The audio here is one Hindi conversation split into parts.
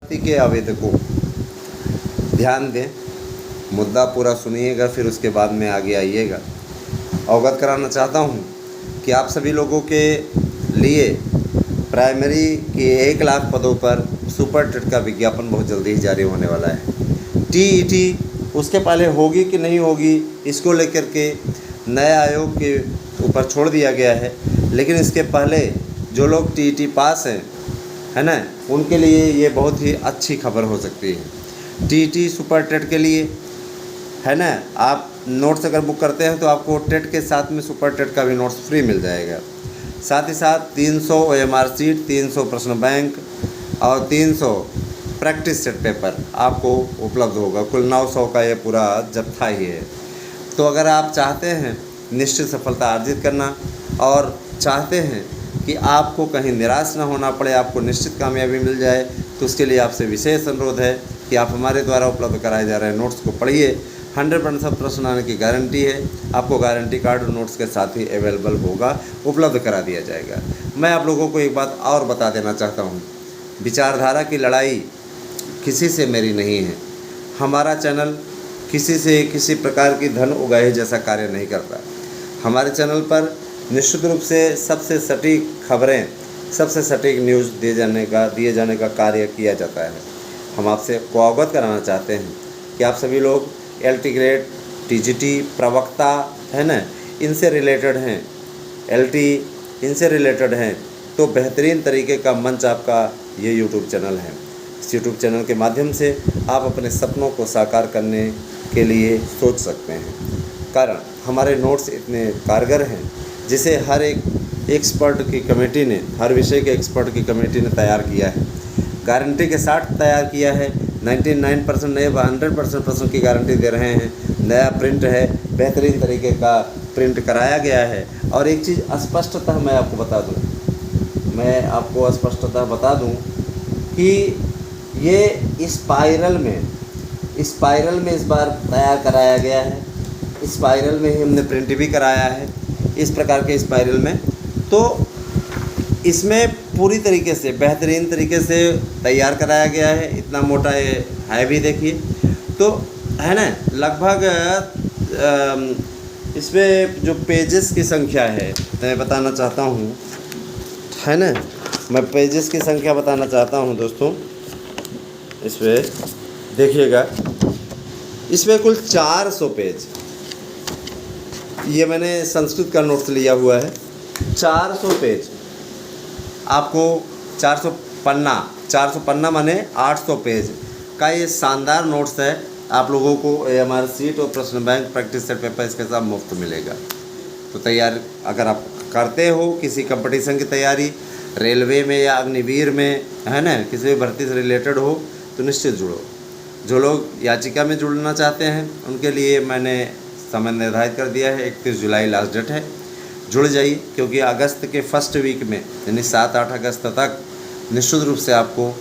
भर्ती के आवेदकों ध्यान दें, मुद्दा पूरा सुनिएगा, फिर उसके बाद में आगे आइएगा। अवगत कराना चाहता हूँ कि आप सभी लोगों के लिए प्राइमरी के 1 लाख पदों पर सुपर टेट का विज्ञापन बहुत जल्दी ही जारी होने वाला है। टीईटी उसके पहले होगी कि नहीं होगी, इसको लेकर के नए आयोग के ऊपर छोड़ दिया गया है। लेकिन इसके पहले जो लोग टीईटी पास हैं, है ना, उनके लिए ये बहुत ही अच्छी खबर हो सकती है। टीईटी सुपर टेट के लिए, है ना, आप नोट्स अगर बुक करते हैं तो आपको टेट के साथ में सुपर टेट का भी नोट्स फ्री मिल जाएगा। साथ ही साथ 300 OMR सीट, 300 प्रश्न बैंक और 300 प्रैक्टिस सेट पेपर आपको उपलब्ध होगा। कुल 900 का ये पूरा जत्था ही है। तो अगर आप चाहते हैं निश्चित सफलता अर्जित करना और चाहते हैं कि आपको कहीं निराश न होना पड़े, आपको निश्चित कामयाबी मिल जाए, तो उसके लिए आपसे विशेष अनुरोध है कि आप हमारे द्वारा उपलब्ध कराए जा रहे नोट्स को पढ़िए। 100% प्रश्न आने की गारंटी है। आपको गारंटी कार्ड नोट्स के साथ ही अवेलेबल होगा, उपलब्ध करा दिया जाएगा। मैं आप लोगों को एक बात और बता देना चाहता हूँ, विचारधारा की लड़ाई किसी से मेरी नहीं है। हमारा चैनल किसी से किसी प्रकार की धन उगाहे जैसा कार्य नहीं करता। हमारे चैनल पर निश्चित रूप से सबसे सटीक खबरें, सबसे सटीक न्यूज़ दिए जाने का कार्य किया जाता है। हम आपसे को अवगत कराना चाहते हैं कि आप सभी लोग LT ग्रेड, TGT, प्रवक्ता, है ना, इनसे रिलेटेड हैं, LT इनसे रिलेटेड हैं, तो बेहतरीन तरीके का मंच आपका ये YouTube चैनल है। इस YouTube चैनल के माध्यम से आप अपने सपनों को साकार करने के लिए सोच सकते हैं। कारण हमारे नोट्स इतने कारगर हैं जिसे हर एक एक्सपर्ट की कमेटी ने, हर विषय के एक्सपर्ट की कमेटी ने तैयार किया है। गारंटी के साथ तैयार किया है। 99% नहीं 100% प्रश्न की गारंटी दे रहे हैं। नया प्रिंट है, बेहतरीन तरीके का प्रिंट कराया गया है। और एक चीज़ स्पष्टतः मैं आपको बता दूं कि ये स्पाइरल में इस बार तैयार कराया गया है। स्पाइरल में ही हमने प्रिंट भी कराया है, इस प्रकार के स्पाइरल में। तो इसमें पूरी तरीके से बेहतरीन तरीके से तैयार कराया गया है। इतना मोटा ये है भी, देखिए तो, है ना, लगभग इसमें जो पेजेस की संख्या है मैं बताना चाहता हूँ, है ना, मैं पेजेस की संख्या बताना चाहता हूँ दोस्तों। इसमें देखिएगा, इसमें कुल 400 पेज, ये मैंने संस्कृत का नोट्स लिया हुआ है। 400 पेज आपको, 400 पन्ना माने 800 पेज का ये शानदार नोट्स है। आप लोगों को AMR सीट और प्रश्न बैंक, प्रैक्टिस सेट पेपर इसके साथ मुफ्त मिलेगा। तो तैयार अगर आप करते हो किसी कंपटीशन की तैयारी, रेलवे में या अग्निवीर में, है ना, किसी भी भर्ती से रिलेटेड हो, तो निश्चित जुड़ो। जो लोग याचिका में जुड़ना चाहते हैं उनके लिए मैंने समय निर्धारित कर दिया है, 31 जुलाई लास्ट डेट है। जुड़ जाइए, क्योंकि अगस्त के फर्स्ट वीक में, यानी 7-8 अगस्त तक निश्चित रूप से आपको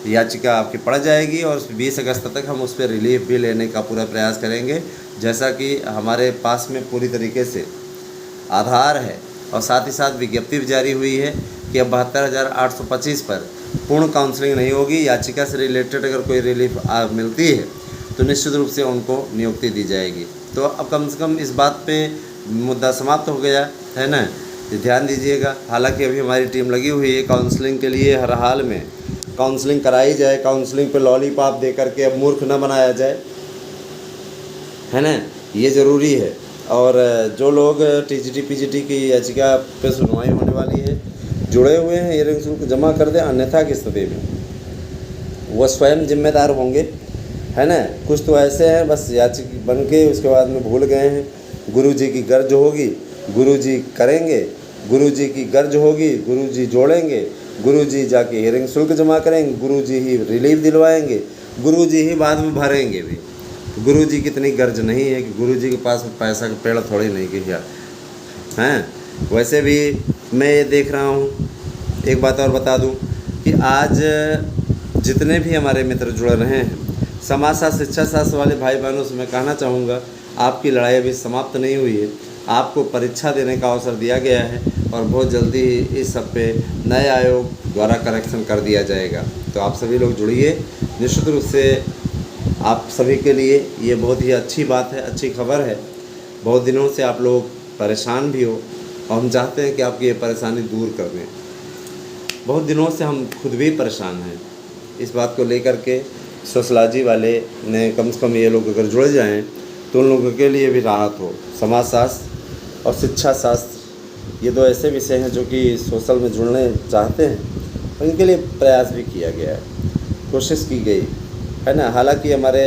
याचिका आपकी पड़ जाएगी और 20 अगस्त तक हम उस पर रिलीफ भी लेने का पूरा प्रयास करेंगे। जैसा कि हमारे पास में पूरी तरीके से आधार है और साथ ही साथ विज्ञप्ति भी जारी हुई है कि अब 72,825 पर पूर्ण काउंसलिंग नहीं होगी। याचिका से रिलेटेड अगर कोई रिलीफ मिलती है तो निश्चित रूप से उनको नियुक्ति दी जाएगी। तो अब कम से कम इस बात पे मुद्दा समाप्त हो गया, है ना, ध्यान दीजिएगा। हालांकि अभी हमारी टीम लगी हुई है काउंसलिंग के लिए, हर हाल में काउंसलिंग कराई जाए। काउंसलिंग पे लॉलीपॉप दे करके अब मूर्ख न बनाया जाए, है ना, ये ज़रूरी है। और जो लोग TGT PGT की याचिका पे सुनवाई होने वाली है, जुड़े हुए हैं, हियरिंग शुल्क जमा कर दें, अन्यथा की स्थिति में वह स्वयं जिम्मेदार होंगे, है ना। कुछ तो ऐसे हैं बस याचिका बन के उसके बाद में भूल गए हैं। गुरुजी की गर्ज होगी, गुरुजी करेंगे, गुरुजी की गर्ज होगी, गुरुजी जोड़ेंगे, गुरुजी जाके हियरिंग शुल्क जमा करेंगे, गुरुजी ही रिलीफ दिलवाएंगे, गुरुजी ही बाद में भरेंगे भी। गुरुजी की इतनी गर्ज नहीं है कि गुरुजी के पास पैसा का पेड़ थोड़ी नहीं कि हैं। वैसे भी मैं ये देख रहा हूँ, एक बात और बता दूँ कि आज जितने भी हमारे मित्र जुड़ रहे हैं, समाज शास्त्र, शिक्षा शास्त्र वाले भाई बहनों से मैं कहना चाहूँगा, आपकी लड़ाई अभी समाप्त नहीं हुई है। आपको परीक्षा देने का अवसर दिया गया है और बहुत जल्दी ही इस सब पे नए आयोग द्वारा करेक्शन कर दिया जाएगा। तो तो आप सभी लोग जुड़िए। निश्चित रूप से आप सभी के लिए ये बहुत ही अच्छी बात है, अच्छी खबर है। बहुत दिनों से आप लोग परेशान भी हो और हम चाहते हैं कि आपकी ये परेशानी दूर कर दें। बहुत दिनों से हम खुद भी परेशान हैं इस बात को लेकर के। सोशलॉजी वाले ने कम से कम ये लोग अगर जुड़ जाएं तो उन लोगों के लिए भी राहत हो। समाजशास्त्र और शिक्षा शास्त्र ये दो ऐसे विषय हैं जो कि सोशल में जुड़ने चाहते हैं और इनके लिए प्रयास भी किया गया है, कोशिश की गई है ना। हालांकि हमारे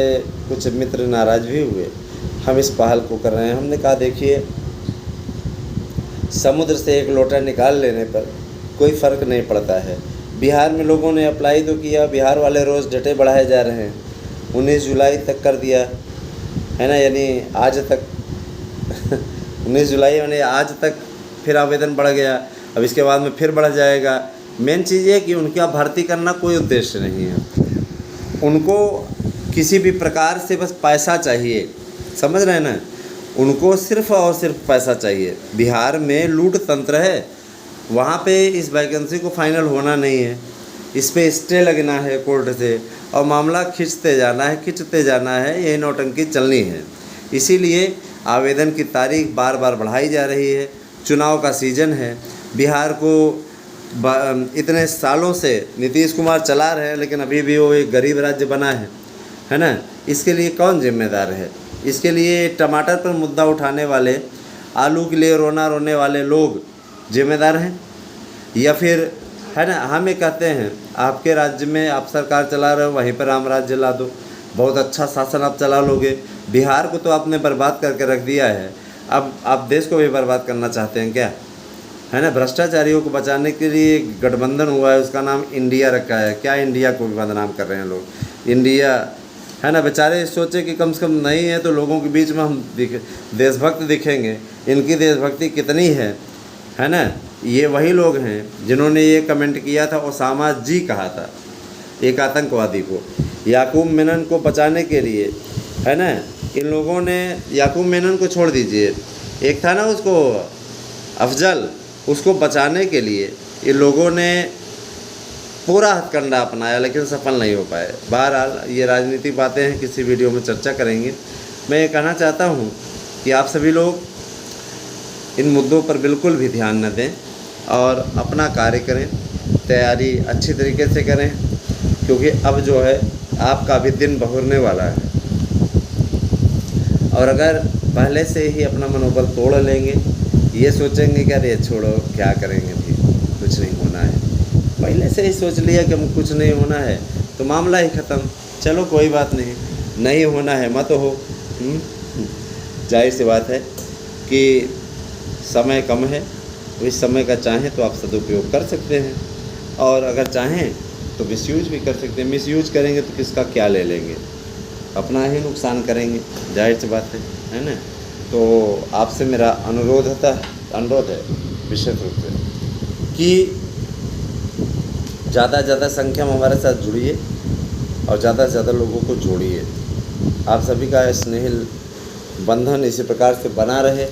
कुछ मित्र नाराज़ भी हुए। हम इस पहल को कर रहे हैं। हमने कहा देखिए, समुद्र से एक लोटा निकाल लेने पर कोई फ़र्क नहीं पड़ता है। बिहार में लोगों ने अप्लाई तो किया, बिहार वाले रोज़ डेटें बढ़ाए जा रहे हैं। 19 जुलाई तक कर दिया है ना, यानी आज तक 19 जुलाई यानी आज तक फिर आवेदन बढ़ गया। अब इसके बाद में फिर बढ़ जाएगा। मेन चीज़ ये कि उनका भर्ती करना कोई उद्देश्य नहीं है। उनको किसी भी प्रकार से बस पैसा चाहिए, समझ रहे हैं ना। उनको सिर्फ़ और सिर्फ पैसा चाहिए। बिहार में लूट तंत्र है, वहाँ पे इस वैकेंसी को फाइनल होना नहीं है, इस पे स्टे लगना है कोर्ट से और मामला खींचते जाना है, यही नौटंकी चलनी है। इसीलिए आवेदन की तारीख बार बार बढ़ाई जा रही है। चुनाव का सीज़न है। बिहार को इतने सालों से नीतीश कुमार चला रहे हैं, लेकिन अभी भी वो एक गरीब राज्य बना है ना। इसके लिए कौन जिम्मेदार है? इसके लिए टमाटर पर मुद्दा उठाने वाले, आलू के लिए रोने वाले लोग जिम्मेदार हैं या फिर, है ना। हम ये कहते हैं आपके राज्य में आप सरकार चला रहे हो, वहीं पर राम राज्य ला दो, बहुत अच्छा शासन आप चला लोगे। बिहार को तो आपने बर्बाद करके रख दिया है, अब आप देश को भी बर्बाद करना चाहते हैं क्या? है ना। भ्रष्टाचारियों को बचाने के लिए गठबंधन हुआ है, उसका नाम इंडिया रखा है। क्या इंडिया को भी बदनाम कर रहे हैं लोग? इंडिया, है ना। बेचारे सोचे कि कम से कम नहीं है तो लोगों के बीच में हम देशभक्त दिखेंगे। इनकी देशभक्ति कितनी है ना। ये वही लोग हैं जिन्होंने ये कमेंट किया था, ओसामा जी कहा था एक आतंकवादी को। याकूब मेनन को बचाने के लिए, है ना, इन लोगों ने, याकूब मेनन को छोड़ दीजिए, एक था ना उसको अफजल, उसको बचाने के लिए इन लोगों ने पूरा हथकंडा अपनाया, लेकिन सफल नहीं हो पाए। बहरहाल ये राजनीतिक बातें हैं, किसी वीडियो में चर्चा करेंगे। मैं ये कहना चाहता हूँ कि आप सभी लोग इन मुद्दों पर बिल्कुल भी ध्यान न दें और अपना कार्य करें, तैयारी अच्छी तरीके से करें, क्योंकि अब जो है आपका भी दिन बहुरने वाला है। और अगर पहले से ही अपना मनोबल तोड़ लेंगे, ये सोचेंगे कि अरे छोड़ो क्या करेंगे, भी कुछ नहीं होना है, पहले से ही सोच लिया कि हम कुछ नहीं होना है तो मामला ही ख़त्म। चलो कोई बात नहीं होना है मत हो। जाहिर सी बात है कि समय कम है, इस समय का चाहें तो आप सदुपयोग कर सकते हैं और अगर चाहें तो मिसयूज भी कर सकते हैं। मिसयूज करेंगे तो किसका क्या ले लेंगे, अपना ही नुकसान करेंगे, जाहिर सी बात है ना। तो आपसे मेरा अनुरोध है विशेष रूप से कि ज़्यादा से ज़्यादा संख्या में हमारे साथ जुड़िए और ज़्यादा से ज़्यादा लोगों को जोड़िए। आप सभी का स्नेहिल बंधन इसी प्रकार से बना रहे,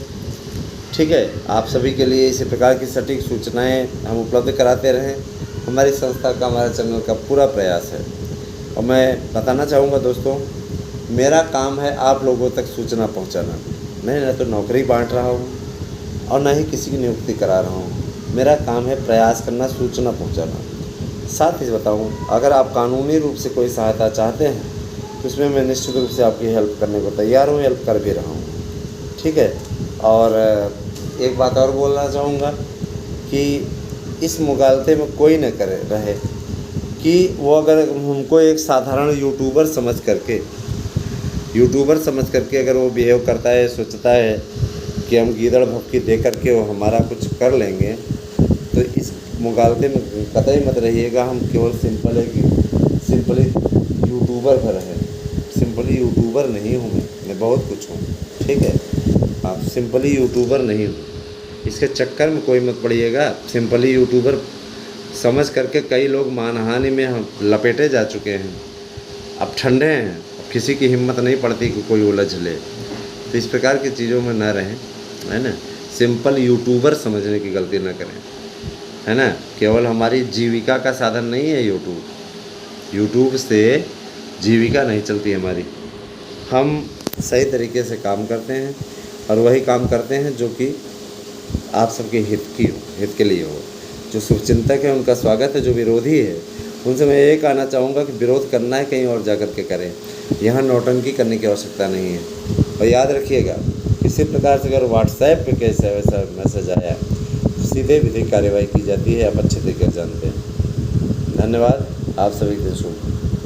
ठीक है। आप सभी के लिए इसी प्रकार की सटीक सूचनाएं हम उपलब्ध कराते रहें, हमारी संस्था का, हमारे चैनल का पूरा प्रयास है। और मैं बताना चाहूँगा दोस्तों, मेरा काम है आप लोगों तक सूचना पहुँचाना। मैं न तो नौकरी बांट रहा हूँ और न ही किसी की नियुक्ति करा रहा हूँ। मेरा काम है प्रयास करना, सूचना पहुँचाना। साथ ही बताऊँ, अगर आप कानूनी रूप से कोई सहायता चाहते हैं तो उसमें मैं निश्चित रूप से आपकी हेल्प करने को तैयार हूँ, हेल्प कर भी रहा हूँ, ठीक है। और एक बात और बोलना चाहूँगा कि इस मुगालते में कोई न करे रहे कि वो अगर हमको एक साधारण यूट्यूबर समझ करके अगर वो बिहेव करता है, सोचता है कि हम गीदड़ भक्की दे करके वो हमारा कुछ कर लेंगे, तो इस मुगालते में कतई मत रहिएगा। हम केवल सिंपली यूट्यूबर पर हैं, सिंपली यूट्यूबर नहीं हूँ मैं बहुत कुछ हूँ, ठीक है। आप सिंपली यूट्यूबर नहीं हूँ, इसके चक्कर में कोई मत पड़िएगा। सिंपली यूट्यूबर समझ करके कई लोग मानहानि में हम लपेटे जा चुके हैं, अब ठंडे हैं, अब किसी की हिम्मत नहीं पड़ती कि कोई उलझ ले। तो इस प्रकार की चीज़ों में ना रहें, है ना। सिंपल यूट्यूबर समझने की गलती ना करें, है ना। केवल हमारी जीविका का साधन नहीं है यूट्यूब, यूट्यूब से जीविका नहीं चलती हमारी। हम सही तरीके से काम करते हैं और वही काम करते हैं जो कि आप सबके हित के लिए हो। जो शुभचिंतक है उनका स्वागत है, जो विरोधी है उनसे मैं ये कहना चाहूँगा कि विरोध करना है कहीं और जा कर के करें, यहाँ नौटंकी करने की आवश्यकता नहीं है। और याद रखिएगा, किसी प्रकार से अगर व्हाट्सएप पे कैसे वैसा मैसेज आया तो सीधे विधिक कार्रवाई की जाती है, आप अच्छे तरीके से जानते हैं। धन्यवाद, आप सभी के शुभ।